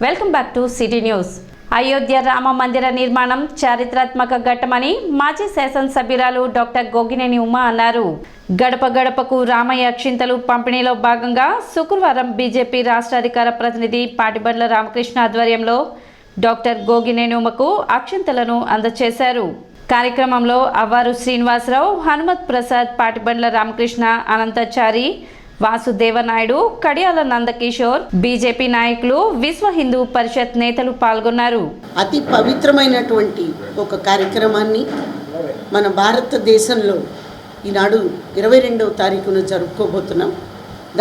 Welcome back to city news. Ayodhya Rama మందిర నిర్మాణం చారిత్రాత్మక ఘట్టమని మాజీ శాసనసభ్యురాలు డాక్టర్ గోగినేని ఉమా అన్నారు. గడప గడపకు రామయ్య అక్షింతలు పంపిణీలో భాగంగా శుక్రవారం బీజేపీ రాష్ట్ర అధికార ప్రతినిధి పాటిబండ్ల రామకృష్ణ ఆధ్వర్యంలో డాక్టర్ గోగినేని ఉమకు అక్షింతలను అందజేశారు. కార్యక్రమంలో అవ్వారు శ్రీనివాసరావు, హనుమత్ ప్రసాద్, పాటిబండ్ల రామకృష్ణ, అనంతచారి, వాసుదేవనాయుడు, కడియాల నందకిషోర్, బీజేపీ నాయకులు, విశ్వ హిందూ పరిషత్ నేతలు పాల్గొన్నారు. అతి పవిత్రమైనటువంటి ఒక కార్యక్రమాన్ని మన భారతదేశంలో ఈనాడు 22వ తారీఖున జరుపుకోబోతున్నాం.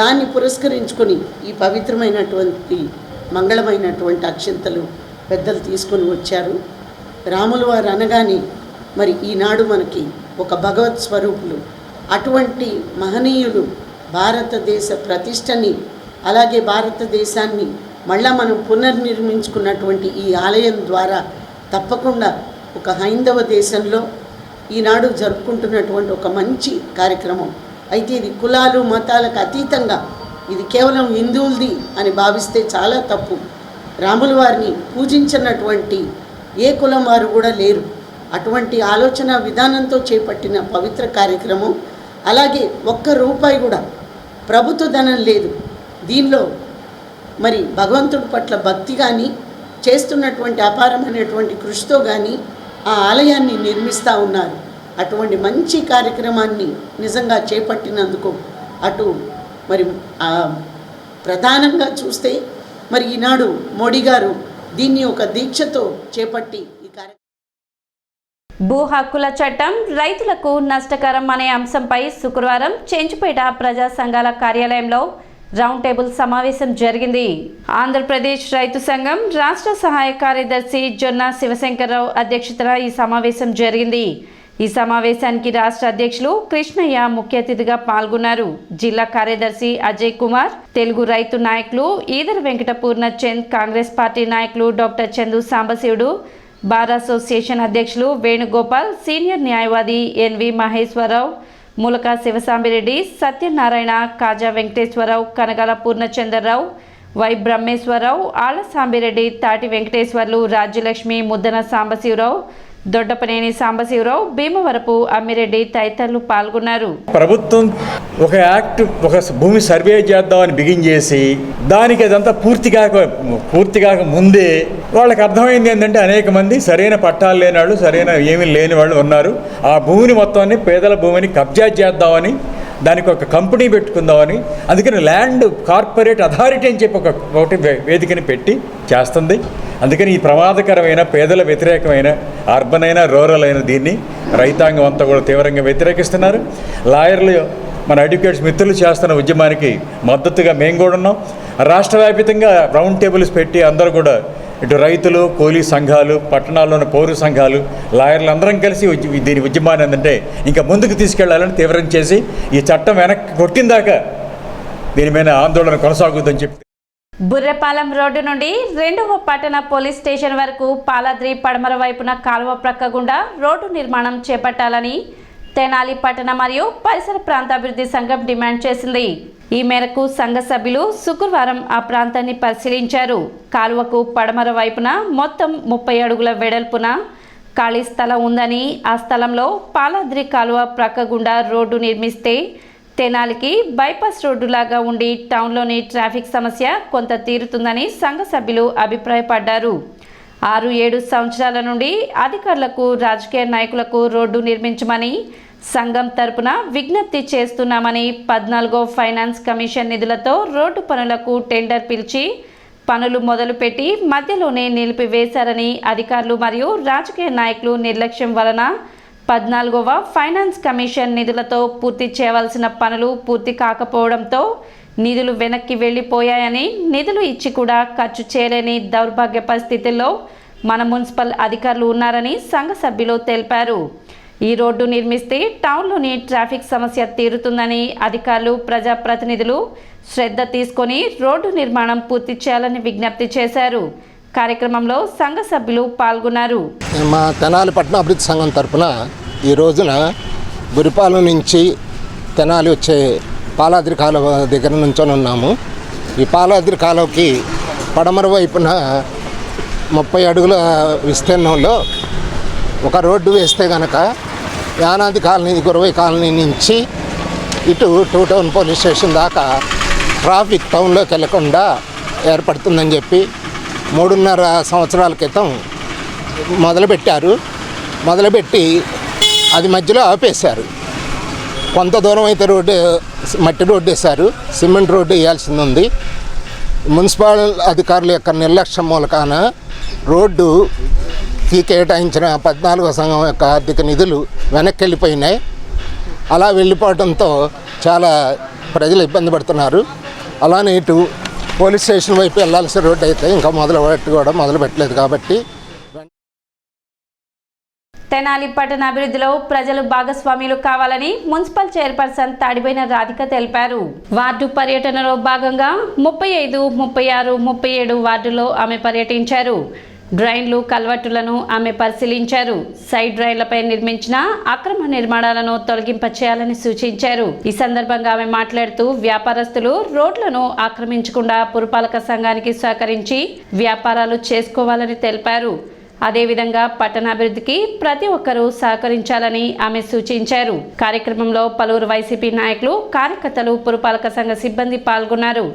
దాన్ని పురస్కరించుకొని ఈ పవిత్రమైనటువంటి మంగళమైనటువంటి అక్షింతలు పెద్దలు తీసుకొని వచ్చారు. రాముల వారు అనగానే మరి ఈనాడు మనకి ఒక భగవత్ స్వరూపులు, అటువంటి మహనీయులు భారతదేశ ప్రతిష్టని, అలాగే భారతదేశాన్ని మళ్ళా మనం పునర్నిర్మించుకున్నటువంటి ఈ ఆలయం ద్వారా తప్పకుండా ఒక హైందవ దేశంలో ఈనాడు జరుపుకుంటున్నటువంటి ఒక మంచి కార్యక్రమం. అయితే ఇది కులాలు మతాలకు అతీతంగా, ఇది కేవలం హిందువులది అని భావిస్తే చాలా తప్పు. రాముల వారిని పూజించినటువంటి ఏ కులం వారు కూడా లేరు. అటువంటి ఆలోచన విధానంతో చేపట్టిన పవిత్ర కార్యక్రమం. అలాగే ఒక్క రూపాయి కూడా ప్రభుత్వ ధనం లేదు. దీనిలో మరి భగవంతుడి పట్ల భక్తి కానీ, చేస్తున్నటువంటి అపారమైనటువంటి కృషితో కానీ ఆ ఆలయాన్ని నిర్మిస్తూ ఉన్నారు. అటువంటి మంచి కార్యక్రమాన్ని నిజంగా చేపట్టినందుకు అటు మరి ప్రధానంగా చూస్తే మరి ఈనాడు మోడీ గారు దీన్ని ఒక దీక్షతో చేపట్టి ఈ కార్యక్రమం. భూ హక్కుల చట్టం రైతులకు నష్టకరం అనే అంశంపై శుక్రవారం చెంచుపేట ప్రజా సంఘాల కార్యాలయంలో రౌండ్ టేబుల్ సమావేశం జరిగింది. ఆంధ్రప్రదేశ్ రైతు సంఘం రాష్ట్ర సహాయ కార్యదర్శి జొన్న శివశంకర్రావు అధ్యక్షతన ఈ సమావేశం జరిగింది. ఈ సమావేశానికి రాష్ట్ర అధ్యక్షులు కృష్ణయ్య ముఖ్య అతిథిగా పాల్గొన్నారు. జిల్లా కార్యదర్శి అజయ్ కుమార్, తెలుగు రైతు నాయకులు ఈదర వెంకట పూర్ణచంద్, కాంగ్రెస్ పార్టీ నాయకులు doctor Chandu Sambasivudu, bar association అధ్యక్షులు వేణుగోపాల్, సీనియర్ న్యాయవాది ఎన్వి మహేశ్వరరావు, ములక శివసాంబిరెడ్డి, సత్యనారాయణ, కాజా వెంకటేశ్వరరావు, కనగాల పూర్ణచంద్రరావు, వై బ్రహ్మేశ్వరరావు, ఆళ్ల సాంబిరెడ్డి, తాటి వెంకటేశ్వర్లు, రాజ్యలక్ష్మి, ముద్దన సాంబశివరావు, దొడ్డపనేని సాంబశివరావు, భీమవరపు అమ్మిరెడ్డి తదితరులు పాల్గొన్నారు. ప్రభుత్వం ఒక యాక్ట్, ఒక భూమి సర్వే చేద్దామని బిగిన్ చేసి దానికి అదంతా పూర్తి కాక ముందే వాళ్ళకి అర్థమైంది ఏంటంటే అనేక మంది సరైన పట్టాలు లేని వాళ్ళు, సరైన ఏమీ లేని వాళ్ళు ఉన్నారు. ఆ భూమిని మొత్తాన్ని, పేదల భూమిని కబ్జా చేద్దామని, దానికి ఒక కంపెనీ పెట్టుకుందామని, అందుకని ల్యాండ్ కార్పొరేట్ అథారిటీ అని చెప్పి ఒకటి వేదికని పెట్టి చేస్తుంది. అందుకని ఈ ప్రమాదకరమైన, పేదల వ్యతిరేకమైన, అర్బన్ అయినా రూరల్ అయినా దీన్ని రైతాంగం అంతా కూడా తీవ్రంగా వ్యతిరేకిస్తున్నారు. లాయర్లు, మన అడ్వకేట్స్ మిత్రులు చేస్తున్న ఉద్యమానికి మద్దతుగా మేము కూడా ఉన్నాం. రాష్ట్ర వ్యాప్తంగా రౌండ్ టేబుల్స్ పెట్టి అందరూ కూడా, ఇటు రైతులు, కూలీ సంఘాలు, పట్టణాల్లోని పౌర సంఘాలు, లాయర్లు అందరం కలిసి దీని ఉద్యమాన్ని ఏంటంటే ఇంకా ముందుకు తీసుకెళ్లాలని తీవ్రం చేసి ఈ చట్టం వెనక్కి కొట్టిందాకా దీని మీద ఆందోళన కొనసాగుతుందని చెప్పి బుర్రెపాలెం రోడ్డు నుండి 2వ పట్టణ పోలీస్ స్టేషన్ వరకు పాలాద్రి పడమర వైపున కాలువ ప్రక్క గుండా రోడ్డు నిర్మాణం చేపట్టాలని తెనాలి పట్టణ మరియు పరిసర ప్రాంత అభివృద్ధి సంఘం డిమాండ్ చేసింది. ఈ మేరకు సంఘ సభ్యులు శుక్రవారం ఆ ప్రాంతాన్ని పరిశీలించారు. కాలువకు పడమర వైపున మొత్తం 30 అడుగుల వెడల్పున ఖాళీ స్థలం ఉందని, ఆ స్థలంలో పాలాద్రి కాలువ ప్రక్క గుండా రోడ్డు నిర్మిస్తే తెనాలికి బైపాస్ రోడ్డులాగా ఉండి టౌన్లోని ట్రాఫిక్ సమస్య కొంత తీరుతుందని సంఘ సభ్యులు అభిప్రాయపడ్డారు. 6-7 సంవత్సరాల నుండి అధికారులకు, రాజకీయ నాయకులకు రోడ్డు నిర్మించమని సంఘం తరపున విజ్ఞప్తి చేస్తున్నామని, 14వ ఫైనాన్స్ కమిషన్ నిధులతో రోడ్డు పనులకు టెండర్ పిలిచి పనులు మొదలుపెట్టి మధ్యలోనే నిలిపివేశారని, అధికారులు మరియు రాజకీయ నాయకులు నిర్లక్ష్యం వలన 14వ ఫైనాన్స్ కమిషన్ నిధులతో పూర్తి చేయవలసిన పనులు పూర్తి కాకపోవడంతో నిధులు వెనక్కి వెళ్ళిపోయాయని, నిధులు ఇచ్చి కూడా ఖర్చు చేయలేని దౌర్భాగ్య పరిస్థితుల్లో మన మున్సిపల్ అధికారులు ఉన్నారని సంఘ సభ్యులు తెలిపారు. ఈ రోడ్డు నిర్మిస్తే టౌన్లోని ట్రాఫిక్ సమస్య తీరుతుందని, అధికారులు, ప్రజాప్రతినిధులు శ్రద్ధ తీసుకొని రోడ్డు నిర్మాణం పూర్తి చేయాలని విజ్ఞప్తి చేశారు. కార్యక్రమంలో సంఘ సభ్యులు పాల్గొన్నారు. మా తెనాలి పట్టణ అభివృద్ధి సంఘం తరఫున ఈ రోజున బురిపాలెం నుంచి తెనాలి వచ్చే పాలాద్రి కాలువ దగ్గర నుంచొని ఉన్నాము. ఈ పాలాద్రి కాలువకి పడమర వైపున 30 అడుగుల విస్తీర్ణంలో ఒక రోడ్డు వేస్తే కనుక యానాది కాలనీ, గురవై కాలనీ నుంచి ఇటు 2 టౌన్ పోలీస్ స్టేషన్ దాకా ట్రాఫిక్ టౌన్లోకి వెళ్లకుండా ఏర్పడుతుందని చెప్పి 3.5 సంవత్సరాల క్రితం మొదలుపెట్టి అది మధ్యలో ఆపేశారు. కొంత దూరం అయితే రోడ్డు మట్టి రోడ్డు వేశారు, సిమెంట్ రోడ్డు వేయాల్సింది ఉంది. మున్సిపల్ అధికారుల యొక్క నిర్లక్ష్యం మూలకాన రోడ్డుకి కేటాయించిన 14వ సంఘం యొక్క ఆర్థిక నిధులు వెనక్కి వెళ్ళిపోయినాయి. అలా వెళ్ళిపోవడంతో చాలా ప్రజలు ఇబ్బంది పడుతున్నారు. అలానే ఇటు పోలీస్ స్టేషన్ వైపు వెళ్ళాల్సిన రోడ్డు అయితే ఇంకా మొదలు పెట్టలేదు కాబట్టి తెనాలి పట్టణ అభివృద్ధిలో ప్రజలు భాగస్వాములు కావాలని మున్సిపల్ చైర్పర్సన్ తాడిబోయిన రాధిక తెలిపారు. వార్డు పర్యటనలో భాగంగా 35, 36, 37 వార్డులో ఆమె పర్యటించారు. డ్రైన్లు, కల్వర్టులను ఆమె పరిశీలించారు. సైడ్ డ్రైన్లపై నిర్మించిన అక్రమ నిర్మాణాలను తొలగింపచేయాలని సూచించారు. ఈ సందర్భంగా ఆమె మాట్లాడుతూ వ్యాపారస్తులు రోడ్లను ఆక్రమించకుండా పురపాలక సంఘానికి సహకరించి వ్యాపారాలు చేసుకోవాలని తెలిపారు. అదేవిధంగా పట్టణాభివృద్ధికి ప్రతి ఒక్కరూ సహకరించాలని ఆమె సూచించారు. కార్యక్రమంలో పలువురు వైసీపీ నాయకులు, కార్యకర్తలు, పురపాలక సంఘ సిబ్బంది పాల్గొన్నారు.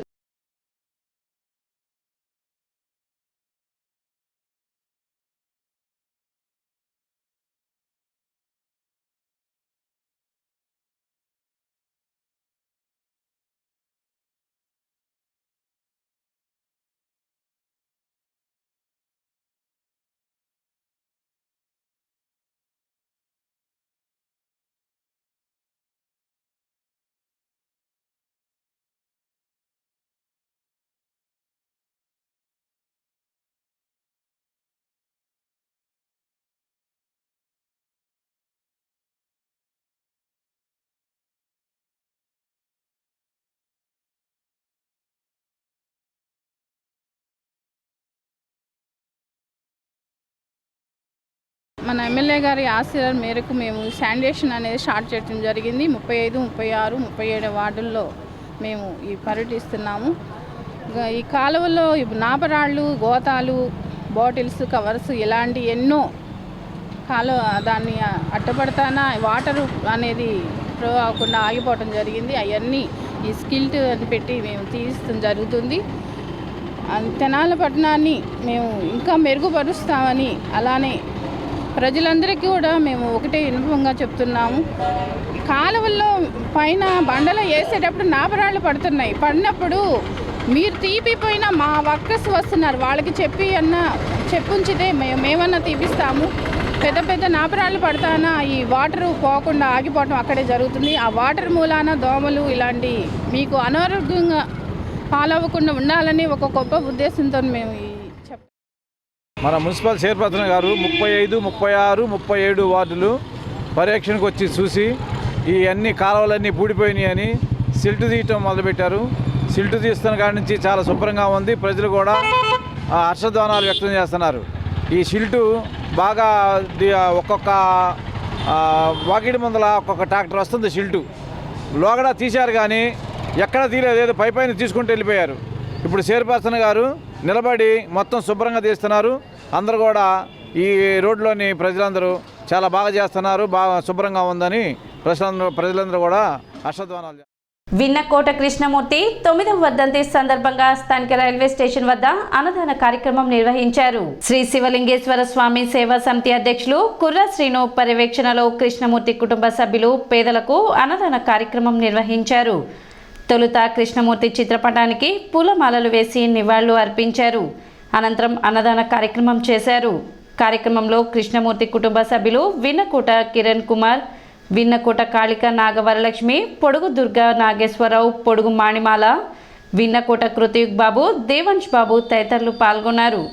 మన ఎమ్మెల్యే గారి ఆశీర్వాదం మేరకు మేము శానిటేషన్ అనేది స్టార్ట్ చేయడం జరిగింది. 35, 36, 37 వార్డుల్లో మేము ఈ పర్యటిస్తున్నాము. ఈ కాలువల్లో నాపరాళ్ళు, గోతాలు, బాటిల్స్, కవర్స్ ఇలాంటి ఎన్నో దాన్ని అడ్డపడతానా వాటర్ అనేది ఫ్లో అవ్వకుండా ఆగిపోవటం జరిగింది. అవన్నీ ఈ స్కిల్ట్ అని పెట్టి మేము తీయడం జరుగుతుంది. తెనాలి పట్టణాన్ని మేము ఇంకా మెరుగుపరుస్తామని, అలానే ప్రజలందరికీ కూడా మేము ఒకటే విన్నపంగా చెప్తున్నాము. కాలువల్లో పైన బండలో వేసేటప్పుడు నాపరాళ్ళు పడినప్పుడు మీరు తీపిపోయినా మా వర్కర్స్ వస్తున్నారు, వాళ్ళకి చెప్పుంచితే మేమన్నా తీపిస్తాము. పెద్ద నాపరాళ్ళు పడతానా ఈ వాటర్ పోకుండా ఆగిపోవటం అక్కడే జరుగుతుంది. ఆ వాటర్ మూలాన దోమలు ఇలాంటి మీకు అనారోగ్యంగా పాలవ్వకుండా ఉండాలని ఒక గొప్ప ఉద్దేశంతో మేము మన మున్సిపల్ చైర్పర్సన్ గారు 35, 36, 37 వార్డులు పర్యవేక్షణకు వచ్చి చూసి ఈ అన్ని కాలువలన్నీ పూడిపోయినాయి అని సిల్టు తీయటం మొదలుపెట్టారు. సిల్టు తీస్తున్న కాడి నుంచి చాలా శుభ్రంగా ఉంది. ప్రజలు కూడా హర్షధ్వానాలు వ్యక్తం చేస్తున్నారు. ఈ సిల్టు బాగా ఒక్కొక్క వాకిడి ముందల ఒక్కొక్క ట్రాక్టర్ వస్తుంది. సిల్టు లోగడ తీశారు కానీ ఎక్కడ తీయలేదు, ఏదో పైన తీసుకుంటూ వెళ్ళిపోయారు. ఇప్పుడు చైర్పర్సన్ గారు నిలబడి మొత్తం శుభ్రంగా తీస్తున్నారు. అందరూ కూడా ఈ రోడ్లోని ప్రజలందరూ చాలా బాగా చేస్తున్నారు, బాగా శుభ్రంగా ఉందని ప్రజలందరూ కూడా హర్షధ్వానాలు. విన్నకోట కృష్ణమూర్తి 9వ వర్ధంతి సందర్భంగా స్థానిక రైల్వే స్టేషన్ వద్ద అన్నదాన కార్యక్రమం నిర్వహించారు. శ్రీ శివలింగేశ్వర స్వామి సేవా సమితి అధ్యక్షులు కుర్ర శ్రీను పర్యవేక్షణలో కృష్ణమూర్తి కుటుంబ సభ్యులు పేదలకు అన్నదాన కార్యక్రమం నిర్వహించారు. తొలుత కృష్ణమూర్తి చిత్రపటానికి పూలమాలలు వేసి నివాళులు అర్పించారు. అనంతరం అన్నదాన కార్యక్రమం చేశారు. కార్యక్రమంలో కృష్ణమూర్తి కుటుంబ సభ్యులు విన్నకోట కిరణ్ కుమార్, విన్నకోట కాళిక నాగవరలక్ష్మి, పొడుగు దుర్గా నాగేశ్వరరావు, పొడుగు మాణిమాల, విన్నకోట కృతియుగ్ బాబు, దేవంశ్ బాబు తదితరులు పాల్గొన్నారు.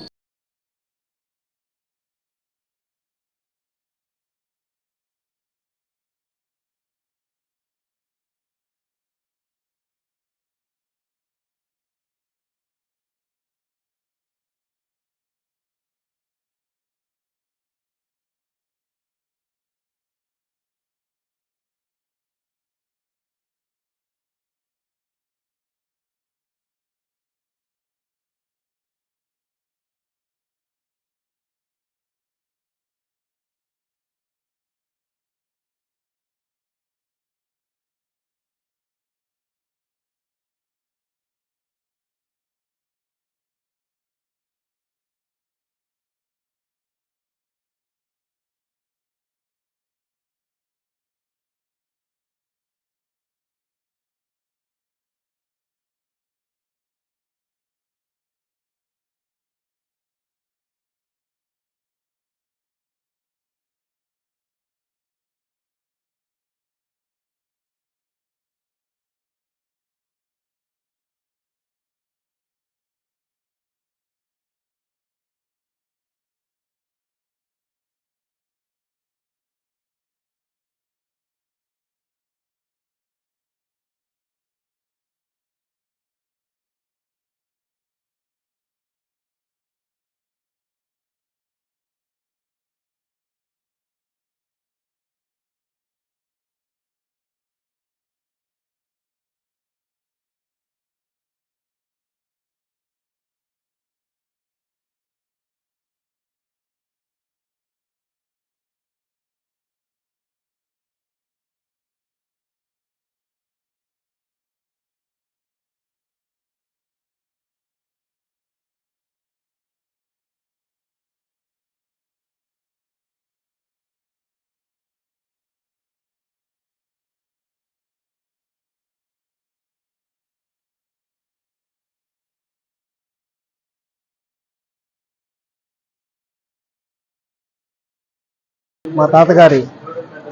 మా తాతగారి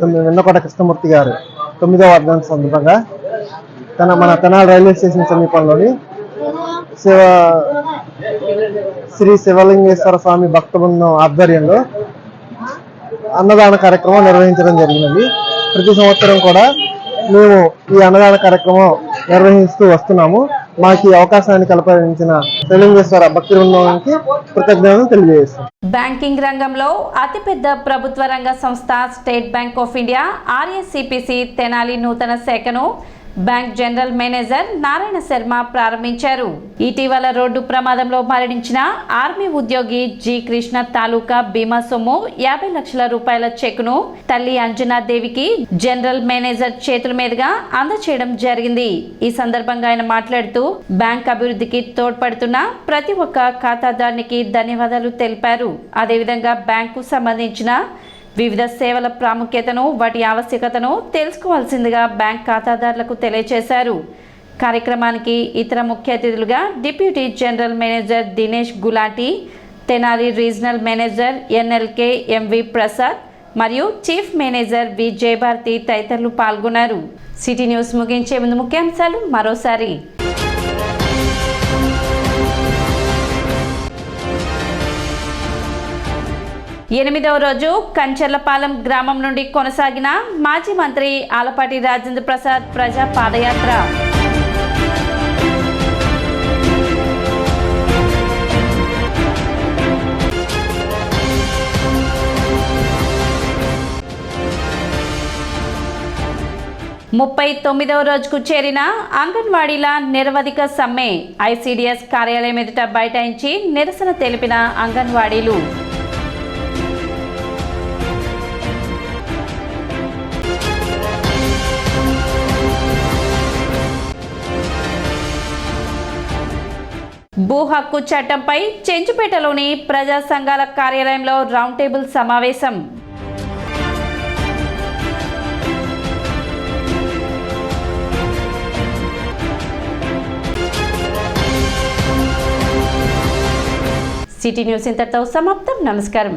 వెన్నకోట కృష్ణమూర్తి గారు 9వ వర్ధంతి సందర్భంగా మన తెనాలి రైల్వే స్టేషన్ సమీపంలోని శ్రీ శివలింగేశ్వర స్వామి భక్త బృందం ఆధ్వర్యంలో అన్నదాన కార్యక్రమం నిర్వహించడం జరిగినది. ప్రతి సంవత్సరం కూడా మేము ఈ అన్నదాన కార్యక్రమం నిర్వహిస్తూ వస్తున్నాము. మాకు ఈ అవకాశాన్ని కల్పించిన శివలింగేశ్వర భక్తి బృందానికి కృతజ్ఞతలు తెలియజేస్తాం. బ్యాంకింగ్ రంగంలో అతిపెద్ద ప్రభుత్వ రంగ సంస్థ state bank of India RSCPC Tenali నూతన శాఖను bank general manager Narayana Sharma ప్రారంభించారు. ఇటీవల రోడ్డు ప్రమాదంలో మరణించిన ఆర్మీ ఉద్యోగి జి కృష్ణ తాలూకా బీమా సొమ్ము 50 లక్షల రూపాయల చెక్కును తల్లి అంజనాదేవికి జనరల్ మేనేజర్ చేతుల మీదుగా అందజేయడం జరిగింది. ఈ సందర్భంగా ఆయన మాట్లాడుతూ బ్యాంక్ అభివృద్ధికి తోడ్పడుతున్న ప్రతి ఒక్క ఖాతాదారునికి ధన్యవాదాలు తెలిపారు. అదేవిధంగా బ్యాంకు సంబంధించిన వివిధ సేవల ప్రాముఖ్యతను వాటి ఆవశ్యకతను తెలుసుకోవాల్సిందిగా బ్యాంక్ ఖాతాదారులకు తెలియజేశారు. కార్యక్రమానికి ఇతర ముఖ్య అతిథులుగా deputy general manager Dinesh Gulati, Tenali regional manager NLK MV Prasad మరియు చీఫ్ మేనేజర్ వి జయభారతి తదితరులు పాల్గొన్నారు. సిటీ న్యూస్ ముగించే ముందు ముఖ్యాంశాలు మరోసారి. 8వ రోజు కంచర్లపాలెం గ్రామం నుండి కొనసాగిన మాజీ మంత్రి ఆలపాటి రాజేంద్ర ప్రసాద్ ప్రజా పాదయాత్ర. ముప్పై 39వ రోజుకు చేరిన అంగన్వాడీల నిరవధిక సమ్మె. ICDS కార్యాలయం ఎదుట బైఠాయించి నిరసన తెలిపిన అంగన్వాడీలు. భూ హక్కు చట్టంపై చెంచుపేటలోని ప్రజా సంఘాల కార్యాలయంలో రౌండ్ టేబుల్ సమావేశం. సిటీ న్యూస్ ఇంతటితో సమాప్తం. నమస్కారం.